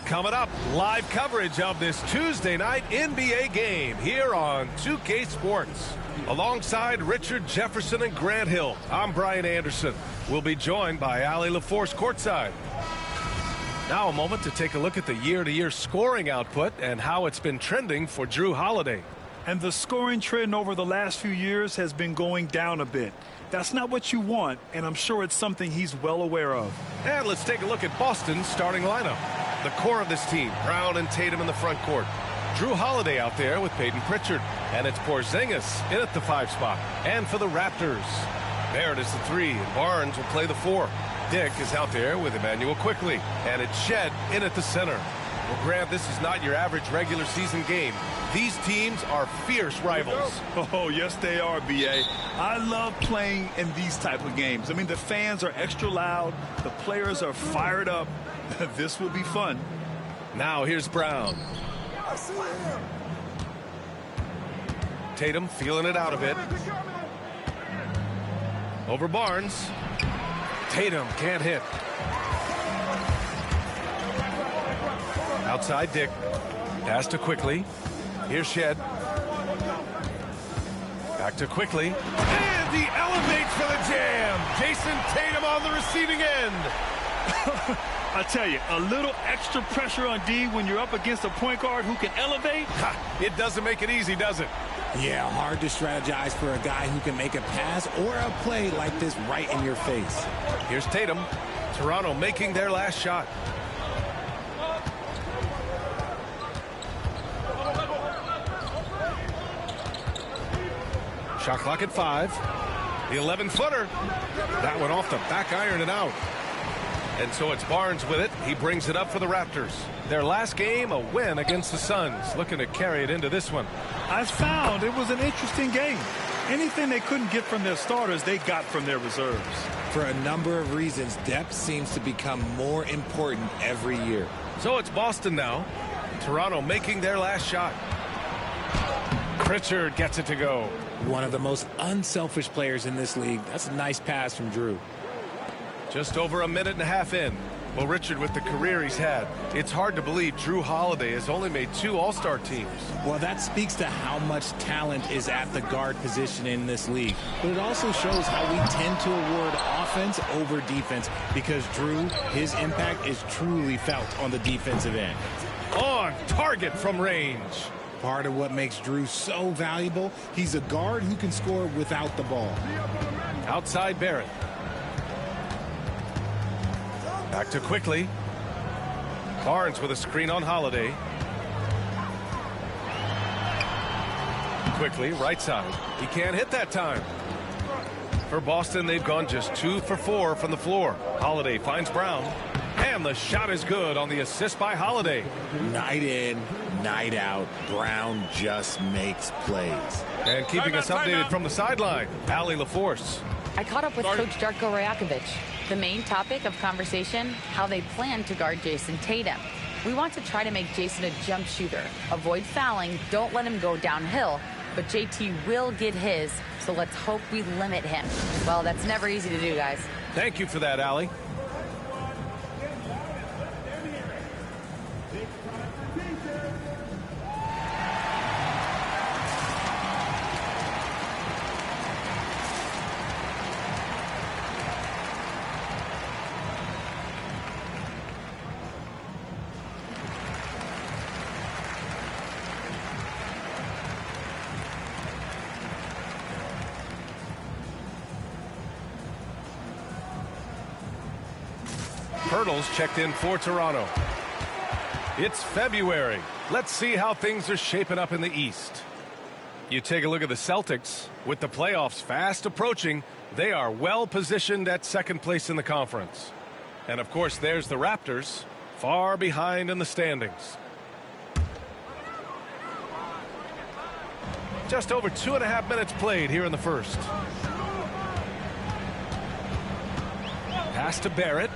Coming up, live coverage of this Tuesday night NBA game here on 2K Sports. Alongside Richard Jefferson and Grant Hill, I'm Brian Anderson. We'll be joined by Allie LaForce courtside. Now a moment to take a look at the year-to-year scoring output and how it's been trending for Jrue Holiday. And the scoring trend over the last few years has been going down a bit. That's not what you want, and I'm sure it's something he's well aware of. And let's take a look at Boston's starting lineup. The core of this team, Brown and Tatum in the front court. Jrue Holiday out there with Peyton Pritchard. And it's Porzingis in at the 5 spot. And for the Raptors, Barrett is the 3, and Barnes will play the 4. Dick is out there with Emmanuel Quickly. And it's Shed in at the center. Well, Grant, this is not your average regular season game. These teams are fierce rivals. Oh, yes, they are, B.A. I love playing in these type of games. I mean, the fans are extra loud. The players are fired up. This will be fun. Now here's Brown. Tatum feeling it out a bit. Over Barnes. Tatum can't hit. Outside Dick. Pass to Quickly. Here's Shed. Back to Quickly. And he elevates for the jam. Jason Tatum on the receiving end. I tell you, a little extra pressure on D when you're up against a point guard who can elevate. It doesn't make it easy, does it? Yeah, hard to strategize for a guy who can make a pass or a play like this right in your face. Here's Tatum. Toronto making their last shot. Shot clock at 5. The 11-footer. That went off the back iron and out. And so it's Barnes with it. He brings it up for the Raptors. Their last game, a win against the Suns. Looking to carry it into this one. I found it was an interesting game. Anything they couldn't get from their starters, they got from their reserves. For a number of reasons, depth seems to become more important every year. So it's Boston now. Toronto making their last shot. Pritchard gets it to go. One of the most unselfish players in this league. That's a nice pass from Jrue. Just over a minute and a half in. Well, Richard, with the career he's had, it's hard to believe Jrue Holiday has only made 2 All-Star teams. Well, that speaks to how much talent is at the guard position in this league. But it also shows how we tend to award offense over defense because Jrue, his impact is truly felt on the defensive end. On target from range. Part of what makes Jrue so valuable, he's a guard who can score without the ball. Outside Barrett. Back to Quickly. Barnes with a screen on Holiday. Quickly, right side. He can't hit that time. For Boston, they've gone just 2 for 4 from the floor. Holiday finds Brown. And the shot is good on the assist by Holiday. Night in, night out, Brown just makes plays. And keeping us updated from the sideline, Allie LaForce. I caught up with Coach Darko Rajakovic. The main topic of conversation, how they plan to guard Jason Tatum. We want to try to make Jason a jump shooter. Avoid fouling, don't let him go downhill, but JT will get his, so let's hope we limit him. Well, that's never easy to do, guys. Thank you for that, Allie. Hurdles checked in for Toronto. It's February. Let's see how things are shaping up in the East. You take a look at the Celtics. With the playoffs fast approaching, they are well positioned at second place in the conference. And of course, there's the Raptors, far behind in the standings. Just over 2.5 minutes played here in the first. Pass to Barrett.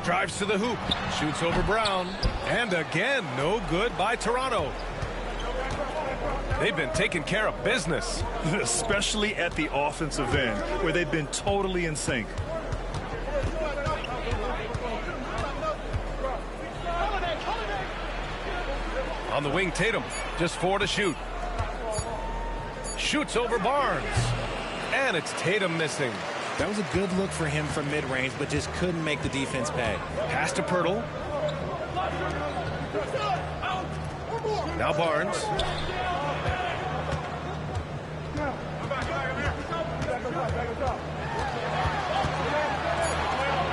Drives to the hoop. Shoots over Brown. And again, no good by Toronto. They've been taking care of business. Especially at the offensive end, where they've been totally in sync. On the wing, Tatum. Just 4 to shoot. Shoots over Barnes. And it's Tatum missing. That was a good look for him from mid-range, but just couldn't make the defense pay. Pass to Pirtle. Now Barnes.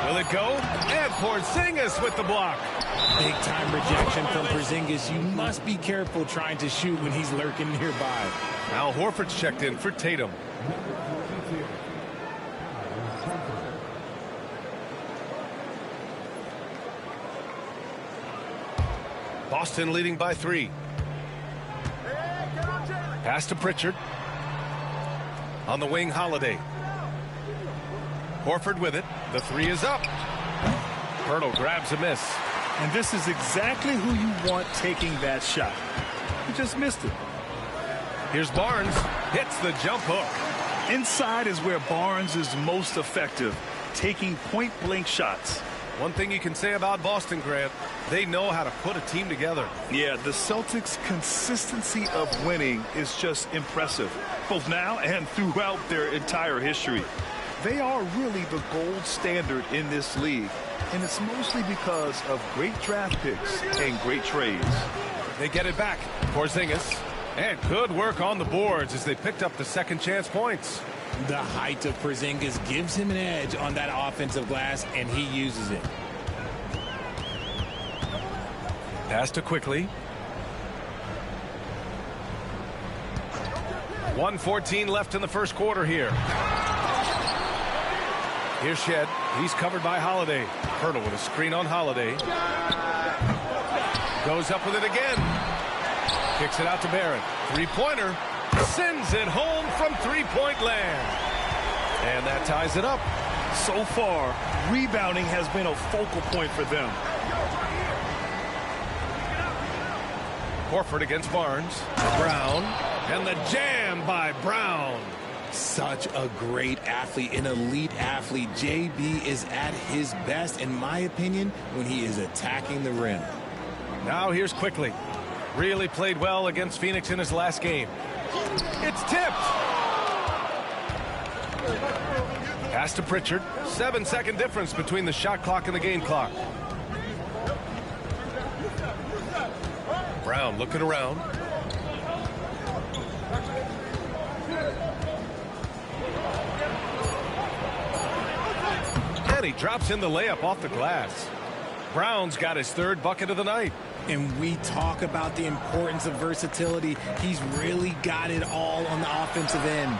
Will it go? And Porzingis with the block. Big-time rejection from Porzingis. You must be careful trying to shoot when he's lurking nearby. Al Horford's checked in for Tatum. Boston leading by 3. Pass to Pritchard. On the wing, Holiday. Horford with it. The 3 is up. Pirtle grabs a miss. And this is exactly who you want taking that shot. He just missed it. Here's Barnes. Hits the jump hook. Inside is where Barnes is most effective, taking point-blank shots. One thing you can say about Boston, Grant, they know how to put a team together. Yeah, the Celtics' consistency of winning is just impressive, both now and throughout their entire history. They are really the gold standard in this league, and it's mostly because of great draft picks and great trades. They get it back. Porzingis. And good work on the boards as they picked up the second chance points. The height of Porzingis gives him an edge on that offensive glass, and he uses it. Pass to Quickly. 1:14 left in the first quarter here. Here's Shed. He's covered by Holiday. Pirtle with a screen on Holiday. Goes up with it again. Kicks it out to Barrett. Three-pointer. Sends it home from three-point land. And that ties it up. So far, rebounding has been a focal point for them. Horford against Barnes. Brown. And the jam by Brown. Such a great athlete, an elite athlete. JB is at his best, in my opinion, when he is attacking the rim. Now here's Quickly. Really played well against Phoenix in his last game. It's tipped. Pass to Pritchard. 7-second difference between the shot clock and the game clock. Brown looking around. And he drops in the layup off the glass. Brown's got his third bucket of the night. And we talk about the importance of versatility. He's really got it all on the offensive end.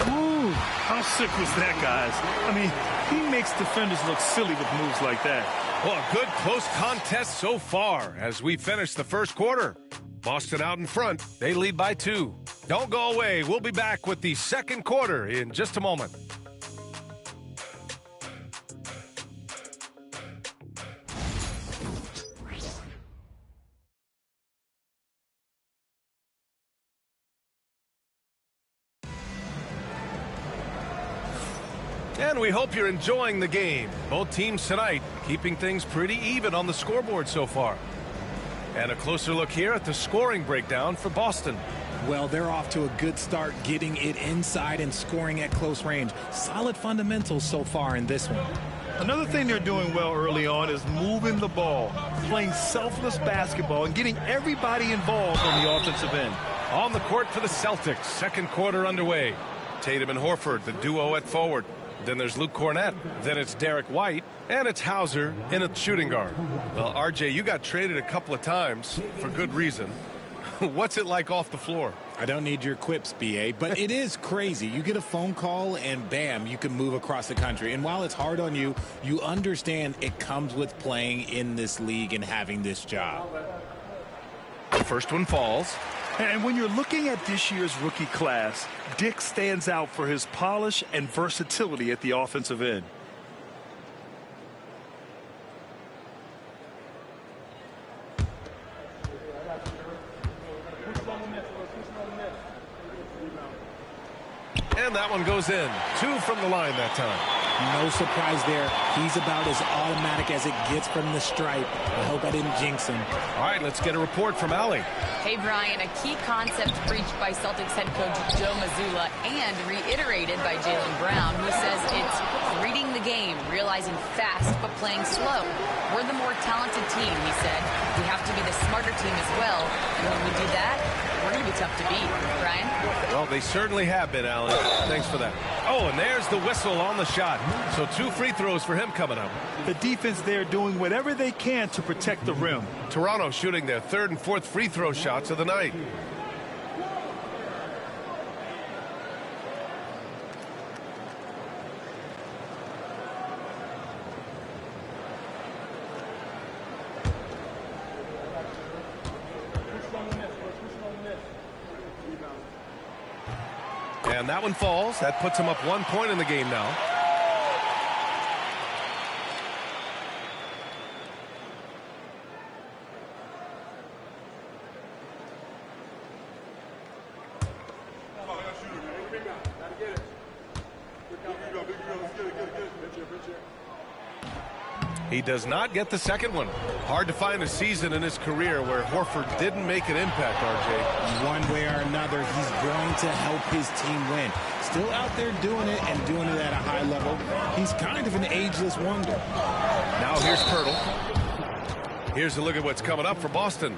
Ooh, how sick was that, guys? I mean, he makes defenders look silly with moves like that. Well, a good close contest so far as we finish the first quarter. Boston out in front. They lead by 2. Don't go away. We'll be back with the second quarter in just a moment. And we hope you're enjoying the game. Both teams tonight keeping things pretty even on the scoreboard so far. And a closer look here at the scoring breakdown for Boston. Well, they're off to a good start getting it inside and scoring at close range. Solid fundamentals so far in this one. Another thing they're doing well early on is moving the ball, playing selfless basketball, and getting everybody involved on the offensive end. On the court for the Celtics, second quarter underway. Tatum and Horford, the duo at forward. Then there's Luke Cornett. Then it's Derek White. And it's Hauser in a shooting guard. Well, RJ, you got traded a couple of times for good reason. What's it like off the floor? I don't need your quips, BA, but it is crazy. You get a phone call and bam, you can move across the country. And while it's hard on you, you understand it comes with playing in this league and having this job. The first one falls. And when you're looking at this year's rookie class, Dick stands out for his polish and versatility at the offensive end. And that one goes in. 2 from the line that time. No surprise there. He's about as automatic as it gets from the stripe. I hope I didn't jinx him. All right, let's get a report from Allie. Hey, Brian, a key concept preached by Celtics head coach Joe Mazzulla and reiterated by Jaylen Brown, who says it's reading the game, realizing fast but playing slow. We're the more talented team, he said. We have to be the smarter team as well. And when we do that, we're going to be tough to beat. Brian? Well, they certainly have been, Allie. Thanks for that. Oh, and there's the whistle on the shot. So 2 free throws for him coming up. The defense there doing whatever they can to protect the rim. Toronto shooting their 3rd and 4th free throw shots of the night. And that one falls. That puts him up 1 point in the game now. He does not get the second one. Hard to find a season in his career where Horford didn't make an impact, RJ. One way or another, he's going to help his team win. Still out there doing it and doing it at a high level. He's kind of an ageless wonder. Now here's Pirtle. Here's a look at what's coming up for Boston.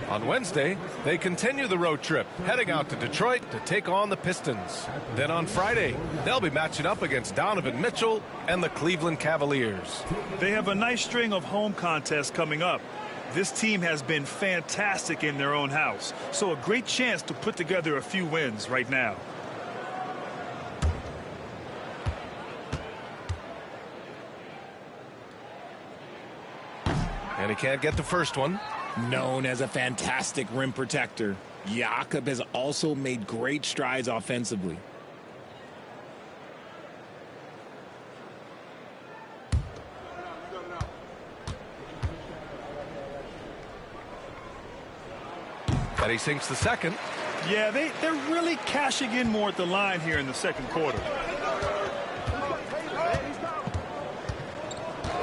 On Wednesday, they continue the road trip, heading out to Detroit to take on the Pistons. Then on Friday, they'll be matching up against Donovan Mitchell and the Cleveland Cavaliers. They have a nice string of home contests coming up. This team has been fantastic in their own house, so a great chance to put together a few wins right now. And he can't get the first one. Known as a fantastic rim protector, Jakob has also made great strides offensively. And he sinks the second. Yeah, they're really cashing in more at the line here in the second quarter.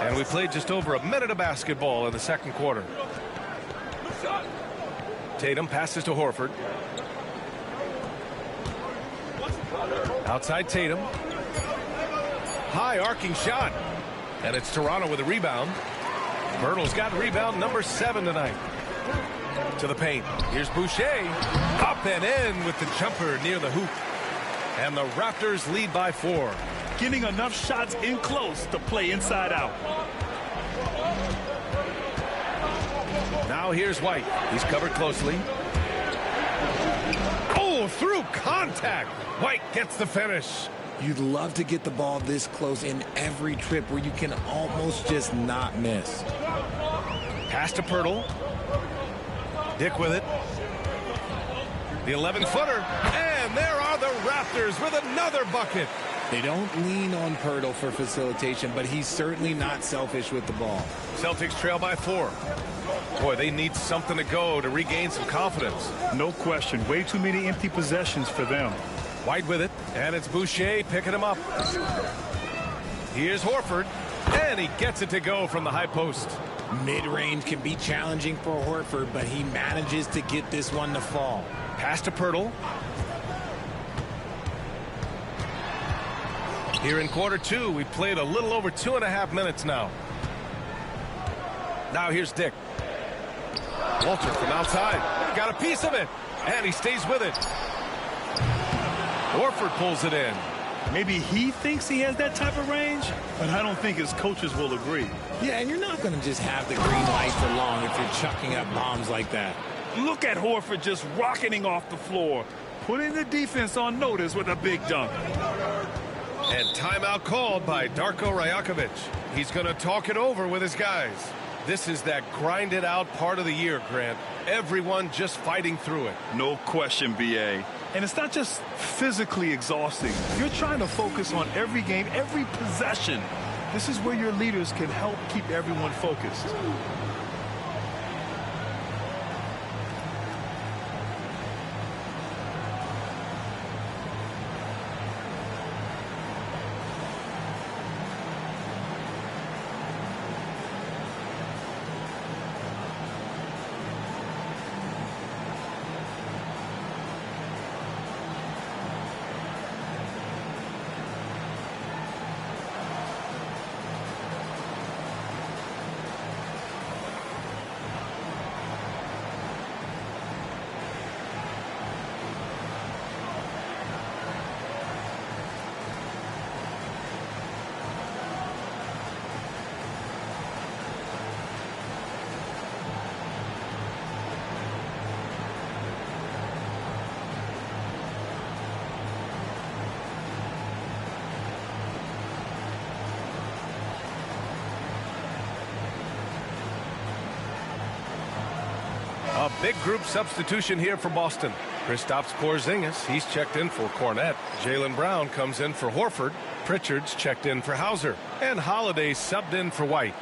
And we played just over a minute of basketball in the second quarter. Tatum passes to Horford. Outside Tatum. High arcing shot. And it's Toronto with a rebound. Pirtle's got rebound number 7 tonight. To the paint. Here's Boucher. Up and in with the jumper near the hoop. And the Raptors lead by 4. Getting enough shots in close to play inside out. Now here's White. He's covered closely. Oh, through contact. White gets the finish. You'd love to get the ball this close in every trip where you can almost just not miss. Pass to Pirtle. Dick with it. The 11-footer. And there are the Raptors with another bucket. They don't lean on Pirtle for facilitation, but he's certainly not selfish with the ball. Celtics trail by 4. Boy, they need something to go to regain some confidence. No question. Way too many empty possessions for them. White with it, and it's Boucher picking him up. Here's Horford, and he gets it to go from the high post. Mid-range can be challenging for Horford, but he manages to get this one to fall. Pass to Pirtle. Here in quarter 2, we played a little over 2.5 minutes now. Now here's Dick. Walter from outside. Got a piece of it. And he stays with it. Horford pulls it in. Maybe he thinks he has that type of range, but I don't think his coaches will agree. Yeah, and you're not going to just have the green light for long if you're chucking up bombs like that. Look at Horford just rocketing off the floor, putting the defense on notice with a big dunk. And timeout called by Darko Rajakovic. He's going to talk it over with his guys. This is that grinded out part of the year, Grant. Everyone just fighting through it. No question, B.A. And it's not just physically exhausting. You're trying to focus on every game, every possession. This is where your leaders can help keep everyone focused. A big group substitution here for Boston. Kristaps Porzingis, he's checked in for Cornette. Jaylen Brown comes in for Horford. Pritchard's checked in for Hauser. And Holiday subbed in for White.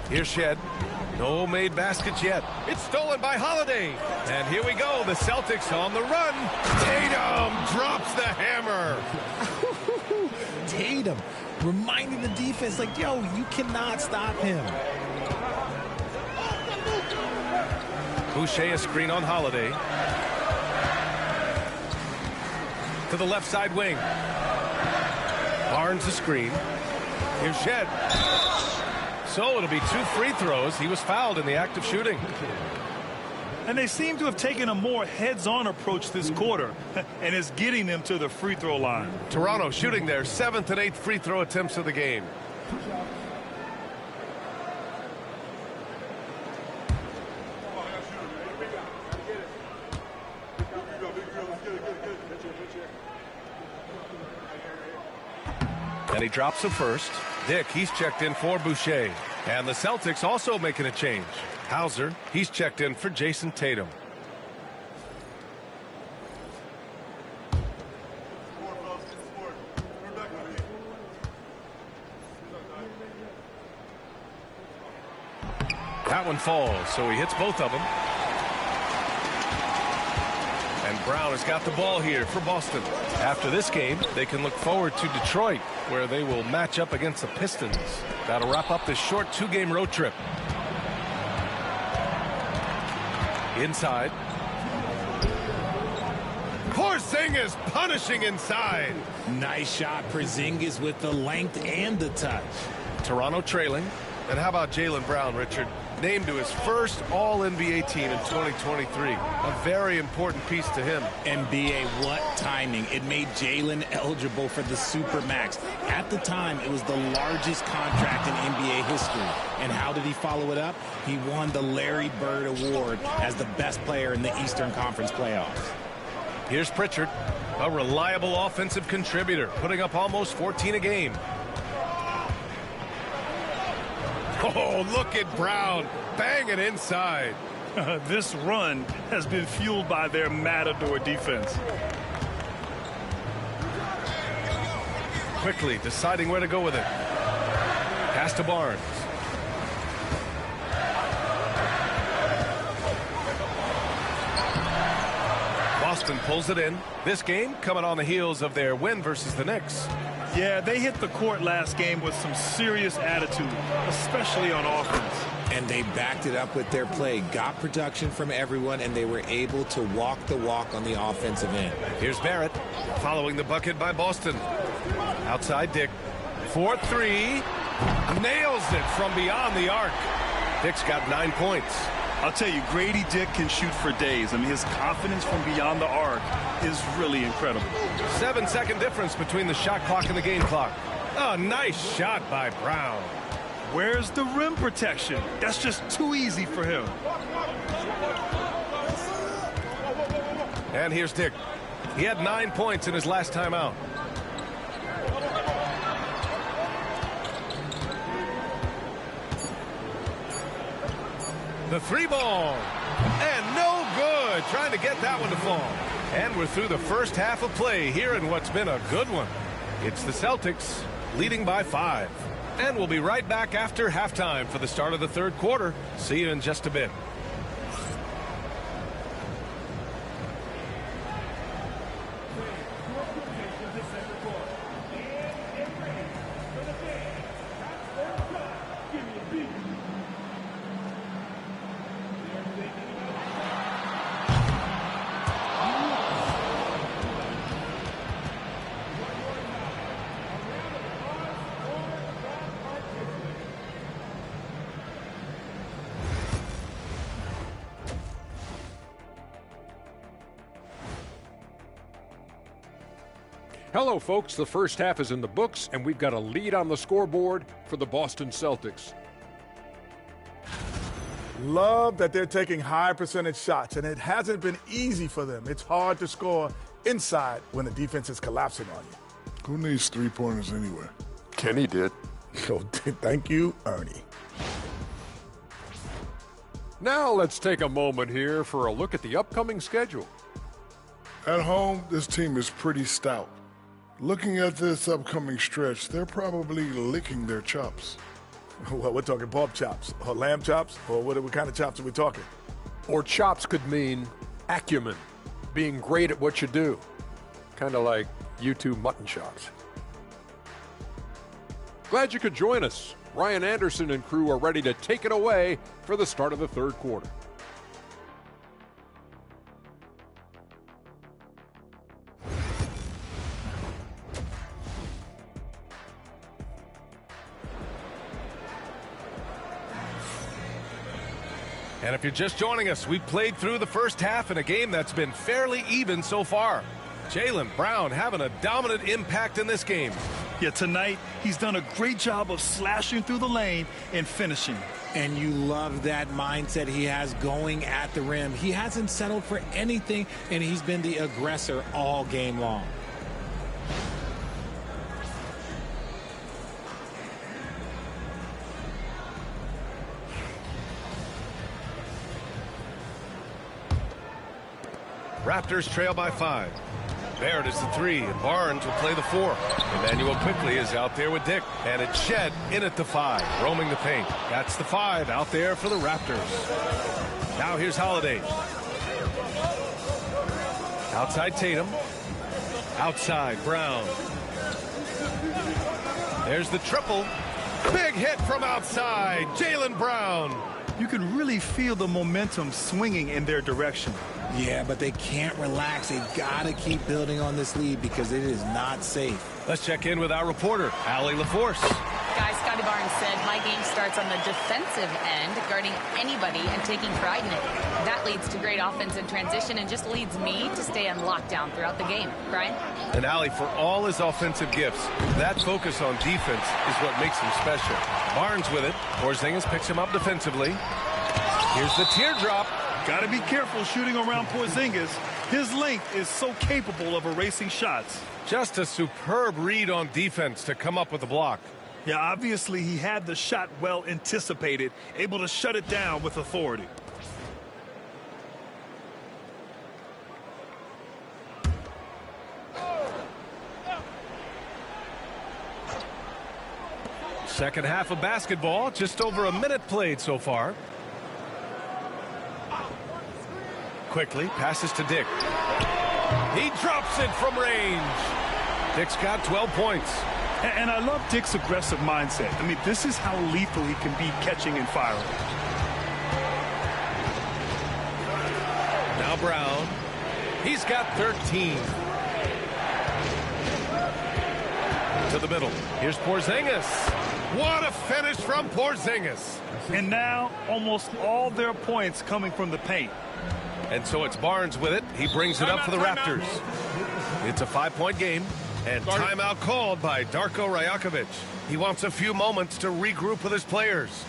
Here's Shed. No made baskets yet. It's stolen by Holiday. And here we go. The Celtics on the run. Tatum drops the hammer. Tatum reminding the defense, like, yo, you cannot stop him. Boucher a screen on Holiday. To the left side wing. Barnes a screen. Here's Shed. So it'll be 2 free throws. He was fouled in the act of shooting. And they seem to have taken a more heads-on approach this quarter, and it's getting them to the free throw line. Toronto shooting their 7th and 8th free throw attempts of the game. And he drops the first. Dick, he's checked in for Boucher. And the Celtics also making a change. Hauser, he's checked in for Jason Tatum. That one falls, so he hits both of them. And Brown has got the ball here for Boston. After this game, they can look forward to Detroit, where they will match up against the Pistons. That'll wrap up this short 2-game road trip. Inside. Porzingis punishing inside. Nice shot. Porzingis with the length and the touch. Toronto trailing. And how about Jaylen Brown, Richard? Named to his first All-NBA team in 2023. A very important piece to him. NBA, what timing. It made Jaylen eligible for the Supermax. At the time, it was the largest contract in NBA history. And how did he follow it up? He won the Larry Bird Award as the best player in the Eastern Conference playoffs. Here's Pritchard, a reliable offensive contributor, putting up almost 14 a game. Oh, look at Brown banging inside. This run has been fueled by their Matador defense. Quickly deciding where to go with it. Pass to Barnes. Boston pulls it in. This game coming on the heels of their win versus the Knicks. Yeah, they hit the court last game with some serious attitude, especially on offense. And they backed it up with their play, got production from everyone, and they were able to walk the walk on the offensive end. Here's Barrett following the bucket by Boston. Outside Dick. 4-3. Nails it from beyond the arc. Dick's got 9 points. I'll tell you, Grady Dick can shoot for days. I mean, his confidence from beyond the arc is really incredible. 7-second difference between the shot clock and the game clock. A nice shot by Brown. Where's the rim protection? That's just too easy for him. And here's Dick. He had 9 points in his last time out. The 3-ball. And no good. Trying to get that one to fall. And we're through the first half of play here in what's been a good one. It's the Celtics leading by 5. And we'll be right back after halftime for the start of the third quarter. See you in just a bit. Hello, folks. The first half is in the books, and we've got a lead on the scoreboard for the Boston Celtics. Love that they're taking high percentage shots, and it hasn't been easy for them. It's hard to score inside when the defense is collapsing on you. Who needs three-pointers anyway? Kenny did. So thank you, Ernie. Now let's take a moment here for a look at the upcoming schedule. At home, this team is pretty stout. Looking at this upcoming stretch, they're probably licking their chops. Well, we're talking pork chops or lamb chops, or what kind of chops are we talking? Or chops could mean acumen, being great at what you do. Kind of like you two mutton chops. Glad you could join us. Ryan Anderson and crew are ready to take it away for the start of the third quarter. And if you're just joining us, we played through the first half in a game that's been fairly even so far. Jaylen Brown having a dominant impact in this game. Yeah, tonight he's done a great job of slashing through the lane and finishing. And you love that mindset he has going at the rim. He hasn't settled for anything, and he's been the aggressor all game long. Raptors trail by 5. Barrett is the 3, and Barnes will play the 4. Emmanuel quickly is out there with Dick, and it's Shed in at the 5, roaming the paint. That's the 5 out there for the Raptors. Now here's Holiday. Outside Tatum. Outside Brown. There's the triple. Big hit from outside. Jaylen Brown. You can really feel the momentum swinging in their direction. Yeah, but they can't relax. They got to keep building on this lead because it is not safe. Let's check in with our reporter, Allie LaForce. Guys, Scotty Barnes said, my game starts on the defensive end, guarding anybody and taking pride in it. That leads to great offense in transition and just leads me to stay on lockdown throughout the game. Brian? And Allie, for all his offensive gifts, that focus on defense is what makes him special. Barnes with it. Porzingis picks him up defensively. Here's the teardrop. Got to be careful shooting around Porzingis. His length is so capable of erasing shots. Just a superb read on defense to come up with the block. Yeah, obviously he had the shot well anticipated, able to shut it down with authority. Second half of basketball, just over a minute played so far. Quickly passes to Dick. He drops it from range. Dick's got 12 points. And I love Dick's aggressive mindset. I mean, this is how lethal he can be catching and firing. Now Brown. He's got 13. To the middle. Here's Porzingis. What a finish from Porzingis. And now almost all their points coming from the paint. And so it's Barnes with it. He brings it up for the Raptors. It's a 5-point game. And timeout called by Darko Rajakovic. He wants a few moments to regroup with his players.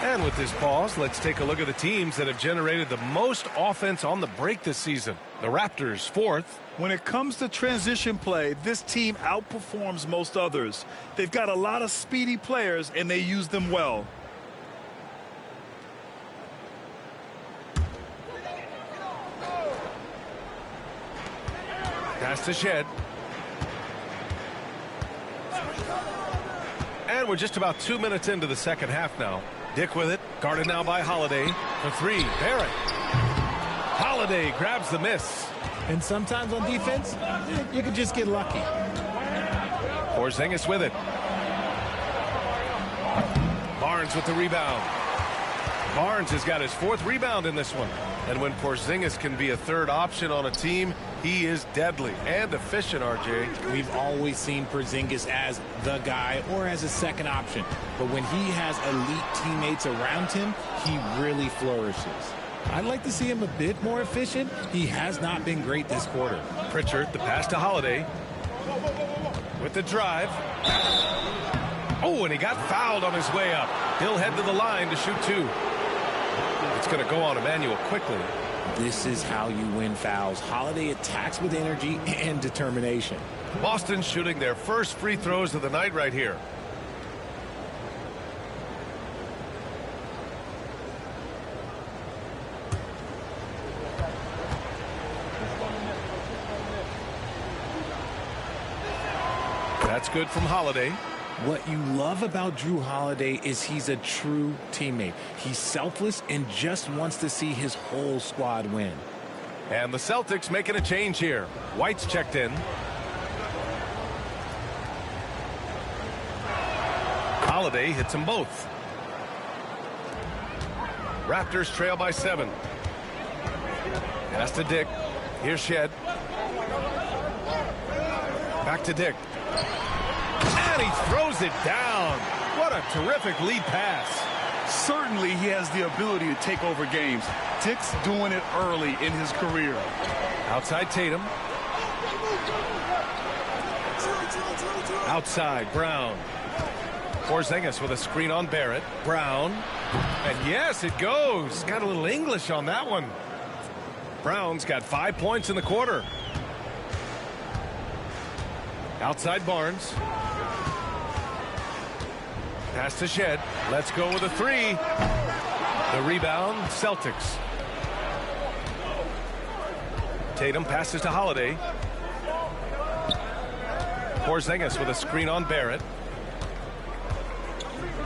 And with this pause, let's take a look at the teams that have generated the most offense on the break this season. The Raptors, 4th. When it comes to transition play, this team outperforms most others. They've got a lot of speedy players, and they use them well. Pass to Shed. And we're just about 2 minutes into the second half now. Dick with it, guarded now by Holiday. For 3, Barrett. Holiday grabs the miss. And sometimes on defense, you can just get lucky. Porzingis with it. Barnes with the rebound. Barnes has got his 4th rebound in this one. And when Porzingis can be a third option on a team, He is deadly and efficient, RJ. We've always seen Porzingis as the guy or as a second option. But when he has elite teammates around him, he really flourishes. I'd like to see him a bit more efficient. He has not been great this quarter. Pritchard, the pass to Holiday. With the drive. Oh, and he got fouled on his way up. He'll head to the line to shoot 2. It's going to go on Emmanuel quickly. This is how you win fouls. Holiday attacks with energy and determination. Boston shooting their first free throws of the night right here. That's good from Holiday. What you love about Drew Holiday is he's a true teammate. He's selfless and just wants to see his whole squad win. And the Celtics making a change here. White's checked in. Holiday hits them both. Raptors trail by 7. Pass to Dick. Here's Shed. Back to Dick. And he throws it down. What a terrific lead pass. Certainly he has the ability to take over games. Dick's doing it early in his career. Outside Tatum. Outside Brown. Porzingis with a screen on Barrett. Brown. And yes, it goes. Got a little English on that one. Brown's got 5 points in the quarter. Outside Barnes. Pass to Shed. Let's go with a 3. The rebound, Celtics. Tatum passes to Holiday. Porzingis with a screen on Barrett.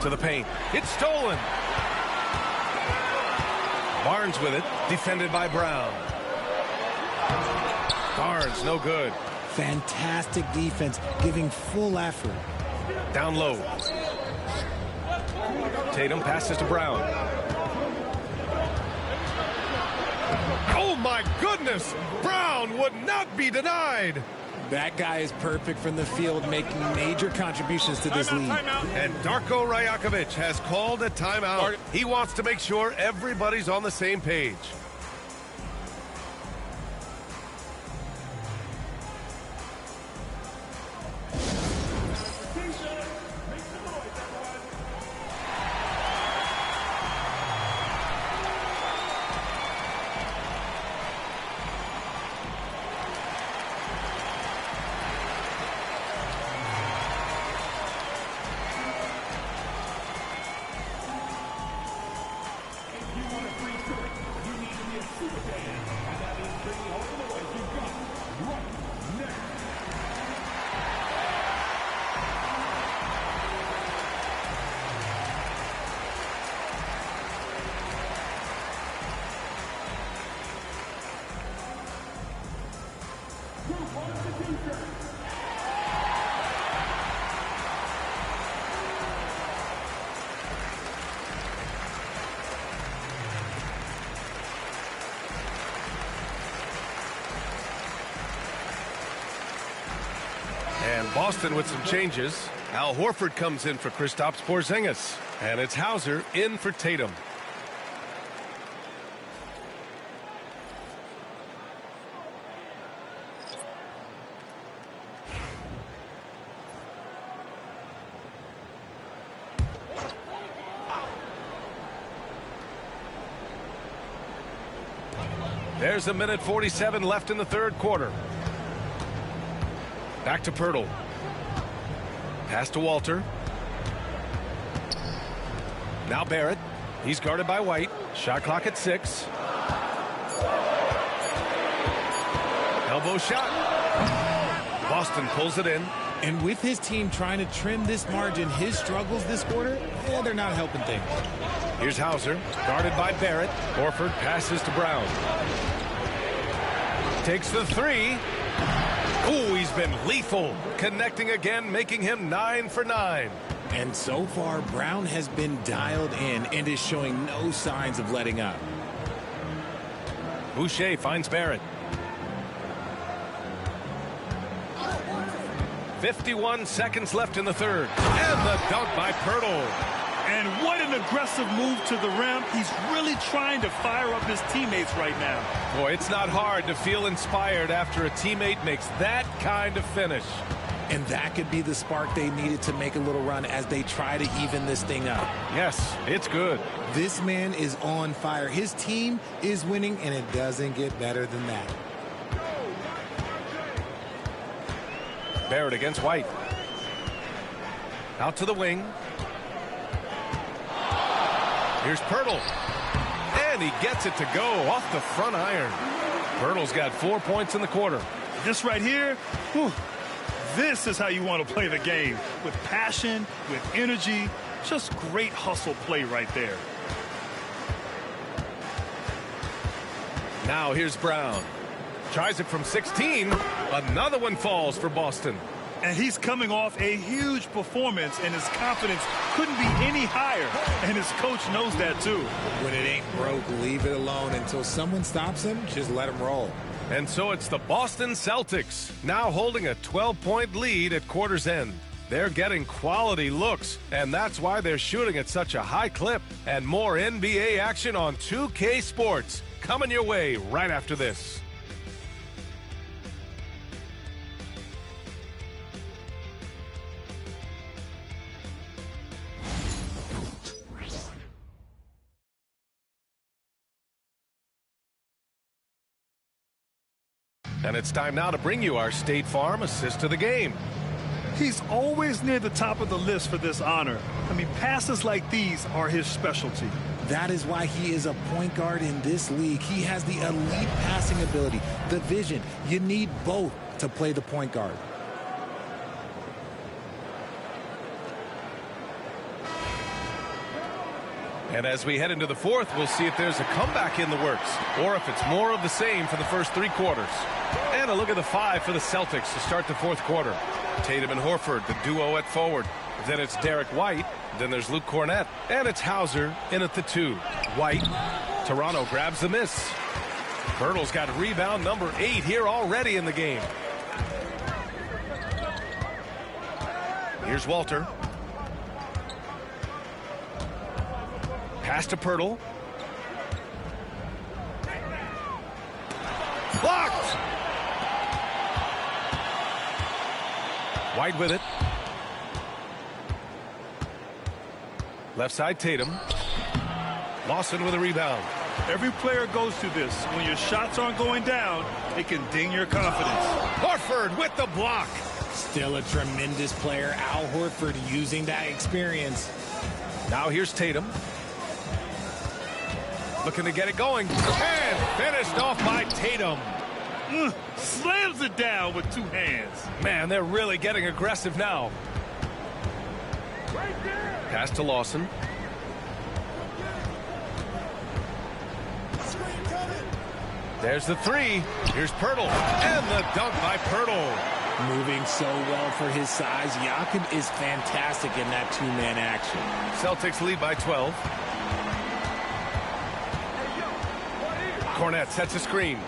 To the paint. It's stolen. Barnes with it. Defended by Brown. Barnes, no good. Fantastic defense, giving full effort. Down low. Tatum passes to Brown. Oh my goodness! Brown would not be denied. That guy is perfect from the field, making major contributions to this league. And Darko Rajakovic has called a timeout. He wants to make sure everybody's on the same page. And Boston with some changes. Al Horford comes in for Kristaps Porzingis. And it's Hauser in for Tatum. There's a minute 47 left in the third quarter. Back to Pirtle. Pass to Walter. Now Barrett. He's guarded by White. Shot clock at 6. Elbow shot. Boston pulls it in. And with his team trying to trim this margin, his struggles this quarter, they're not helping things. Here's Hauser, guarded by Barrett. Horford passes to Brown. Takes the 3. Oh, he's been lethal. Connecting again, making him 9 for 9. And so far, Brown has been dialed in and is showing no signs of letting up. Boucher finds Barrett. 51 seconds left in the third. And the dunk by Pirtle. And what an aggressive move to the rim. He's really trying to fire up his teammates right now. Boy, it's not hard to feel inspired after a teammate makes that kind of finish. And that could be the spark they needed to make a little run as they try to even this thing up. Yes, it's good. This man is on fire. His team is winning, and it doesn't get better than that. Barrett against White. Out to the wing. Here's Pirtle. And he gets it to go off the front iron. Pirtle's got 4 points in the quarter. This right here, whew, this is how you want to play the game. With passion, with energy, just great hustle play right there. Now here's Brown. Tries it from 16. Another one falls for Boston. And he's coming off a huge performance, and his confidence couldn't be any higher. And his coach knows that, too. When it ain't broke, leave it alone. Until someone stops him, just let him roll. And so it's the Boston Celtics, now holding a 12-point lead at quarter's end. They're getting quality looks, and that's why they're shooting at such a high clip. And more NBA action on 2K Sports coming your way right after this. And it's time now to bring you our State Farm assist to the game. He's always near the top of the list for this honor. I mean, passes like these are his specialty. That is why he is a point guard in this league. He has the elite passing ability, the vision. You need both to play the point guard. And as we head into the fourth, we'll see if there's a comeback in the works or if it's more of the same for the first 3 quarters. And a look at the 5 for the Celtics to start the fourth quarter. Tatum and Horford, the duo at forward. Then it's Derek White. Then there's Luke Cornett. And it's Hauser in at the 2. White. Toronto grabs the miss. Pirtle's got rebound number 8 here already in the game. Here's Walter. Pass to Pirtle. Blocked! White with it. Left side Tatum. Lawson with a rebound. Every player goes through this. When your shots aren't going down, it can ding your confidence. Horford with the block. Still a tremendous player. Al Horford using that experience. Now here's Tatum. Looking to get it going. And finished off by Tatum. Slams it down with 2 hands. Man, they're really getting aggressive now. Pass to Lawson. There's the 3. Here's Pirtle. And the dunk by Pirtle. Moving so well for his size. Jakob is fantastic in that 2-man action. Celtics lead by 12. Cornett sets a screen.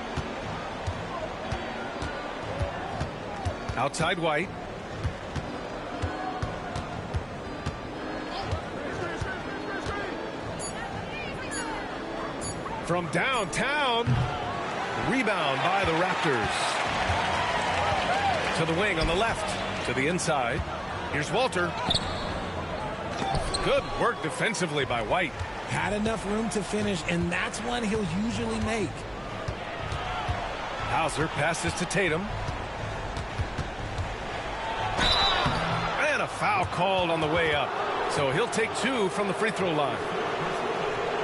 Outside White. From downtown. Rebound by the Raptors. To the wing on the left. To the inside. Here's Walter. Good work defensively by White. Had enough room to finish, and that's one he'll usually make. Hauser passes to Tatum. And a foul called on the way up. So he'll take 2 from the free throw line.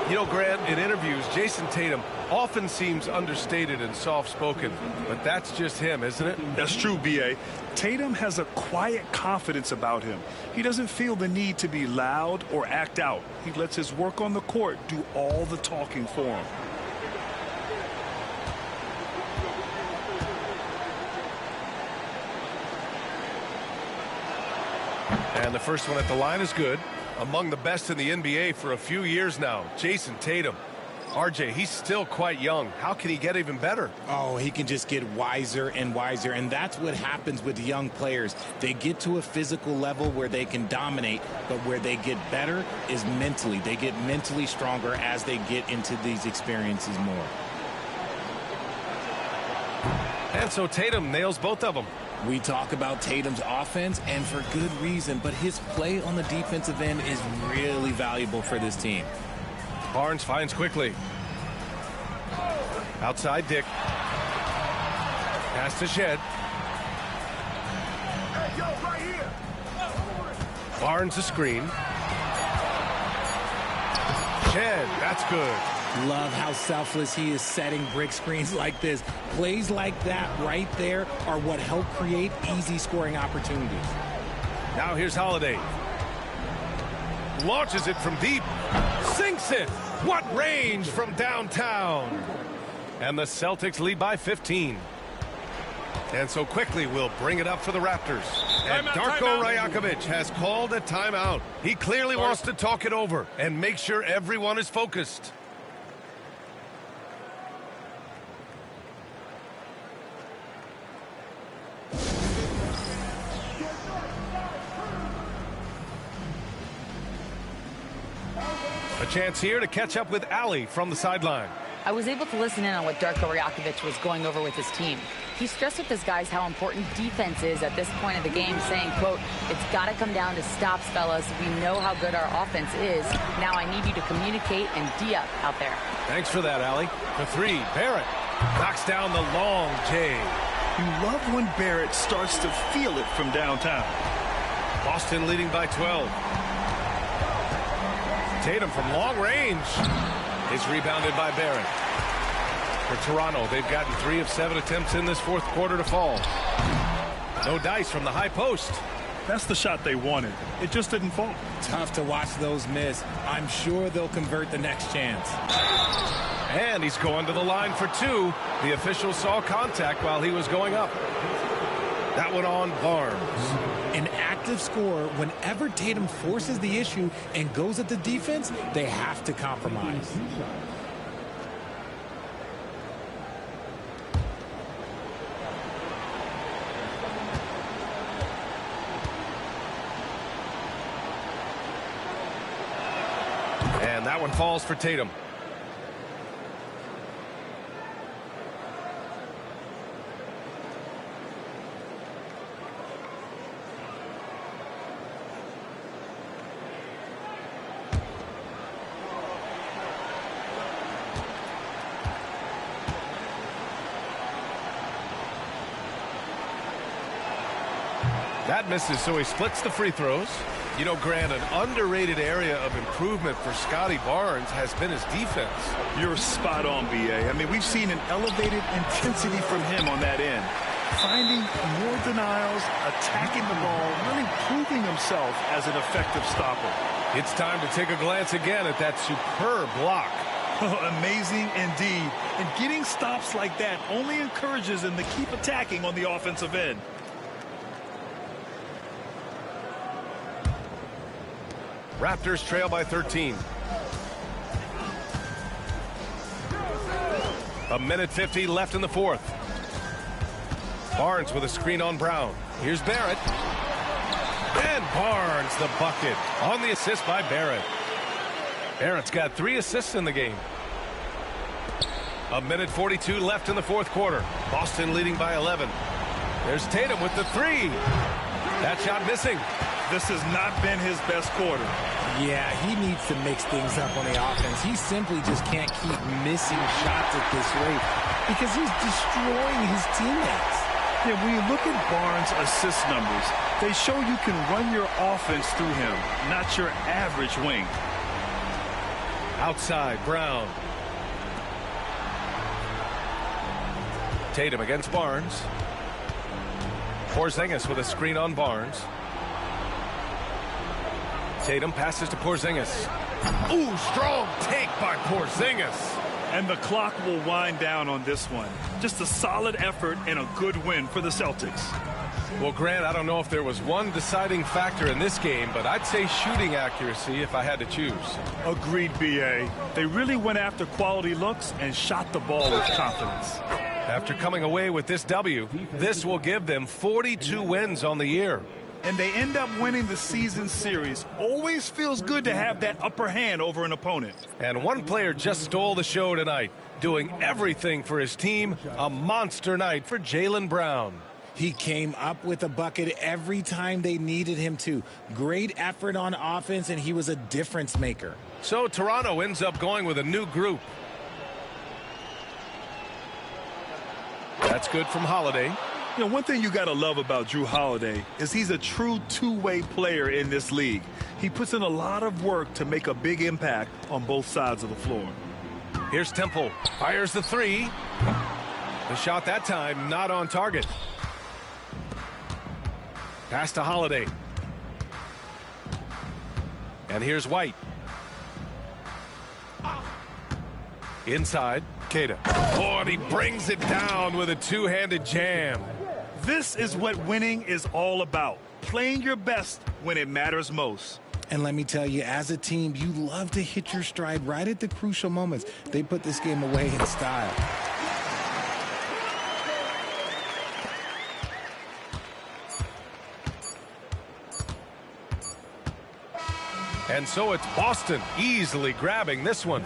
You know, Grant, in interviews, Jason Tatum often seems understated and soft-spoken, but that's just him, isn't it? That's true, B.A. Tatum has a quiet confidence about him. He doesn't feel the need to be loud or act out. He lets his work on the court do all the talking for him. And the first one at the line is good. Among the best in the NBA for a few years now, Jason Tatum. RJ, he's still quite young. How can he get even better? Oh, he can just get wiser and wiser, and that's what happens with young players. They get to a physical level where they can dominate, but where they get better is mentally. They get mentally stronger as they get into these experiences more. And so Tatum nails both of them. We talk about Tatum's offense, and for good reason, but his play on the defensive end is really valuable for this team. Barnes finds quickly. Outside Dick. Pass to Shed. Barnes a screen. Shed, that's good. Love how selfless he is setting brick screens like this. Plays like that right there are what help create easy scoring opportunities. Now here's Holiday. Launches it from deep. Sinks it. What range from downtown. And the Celtics lead by 15. And so quickly we'll bring it up for the Raptors. And Darko Rajakovic has called a timeout. He clearly wants to talk it over and make sure everyone is focused. A chance here to catch up with Allie from the sideline. I was able to listen in on what Darko Rajakovic was going over with his team. He stressed with his guys how important defense is at this point of the game, saying, quote, "It's got to come down to stops, fellas. We know how good our offense is. Now I need you to communicate and D-up out there." Thanks for that, Allie. For three, Barrett knocks down the long J. You love when Barrett starts to feel it from downtown. Boston leading by 12. Tatum from long range is rebounded by Barrett. For Toronto, they've gotten 3 of 7 attempts in this fourth quarter to fall. No dice from the high post. That's the shot they wanted. It just didn't fall. Tough to watch those miss. I'm sure they'll convert the next chance. And he's going to the line for 2. The official saw contact while he was going up. That one on Barnes. An active scorer, whenever Tatum forces the issue and goes at the defense, they have to compromise. And that one falls for Tatum. That misses, so he splits the free throws. You know, Grant, an underrated area of improvement for Scotty Barnes has been his defense. You're spot on, B.A. I mean, we've seen an elevated intensity from him on that end. Finding more denials, attacking the ball, really proving himself as an effective stopper. It's time to take a glance again at that superb block. Amazing indeed. And getting stops like that only encourages him to keep attacking on the offensive end. Raptors trail by 13. A minute 50 left in the fourth. Barnes with a screen on Brown. Here's Barrett. And Barnes the bucket on the assist by Barrett. Barrett's got 3 assists in the game. A minute 42 left in the fourth quarter. Boston leading by 11. There's Tatum with the 3. That shot missing. This has not been his best quarter. Yeah, he needs to mix things up on the offense. He simply just can't keep missing shots at this rate because he's destroying his teammates. Yeah, when you look at Barnes' assist numbers, they show you can run your offense through him, not your average wing. Outside, Brown. Tatum against Barnes. Porzingis with a screen on Barnes. Tatum passes to Porzingis. Ooh, strong take by Porzingis. And the clock will wind down on this one. Just a solid effort and a good win for the Celtics. Well, Grant, I don't know if there was one deciding factor in this game, but I'd say shooting accuracy if I had to choose. Agreed, B.A. They really went after quality looks and shot the ball with confidence. After coming away with this W, this will give them 42 wins on the year. And they end up winning the season series. Always feels good to have that upper hand over an opponent. And one player just stole the show tonight, doing everything for his team. A monster night for Jaylen Brown. He came up with a bucket every time they needed him to. Great effort on offense, and he was a difference maker. So Toronto ends up going with a new group. That's good from Holiday. You know, one thing you got to love about Jrue Holiday is he's a true two-way player in this league. He puts in a lot of work to make a big impact on both sides of the floor. Here's Temple. Fires the three. The shot that time not on target. Pass to Holiday. And here's White. Inside. Queta. Oh, and he brings it down with a two-handed jam. This is what winning is all about. Playing your best when it matters most. And let me tell you, as a team, you love to hit your stride right at the crucial moments. They put this game away in style. And so it's Boston easily grabbing this one.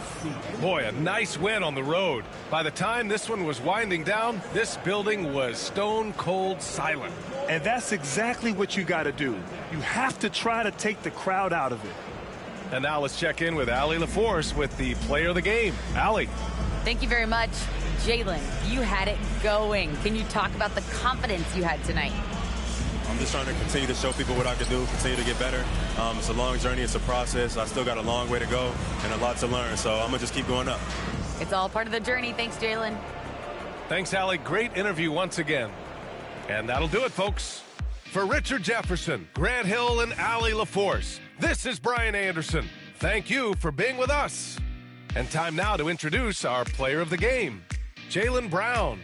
Boy, a nice win on the road. By the time this one was winding down, this building was stone cold silent. And that's exactly what you got to do. You have to try to take the crowd out of it. And now let's check in with Allie LaForce with the player of the game. Allie. Thank you very much. Jaylen, you had it going. Can you talk about the confidence you had tonight? I'm just trying to continue to show people what I can do, continue to get better. It's a long journey. It's a process. I still got a long way to go and a lot to learn, so I'm going to just keep going up. It's all part of the journey. Thanks, Jaylen. Thanks, Allie. Great interview once again. And that'll do it, folks. For Richard Jefferson, Grant Hill, and Allie LaForce, this is Brian Anderson. Thank you for being with us. And time now to introduce our player of the game, Jaylen Brown.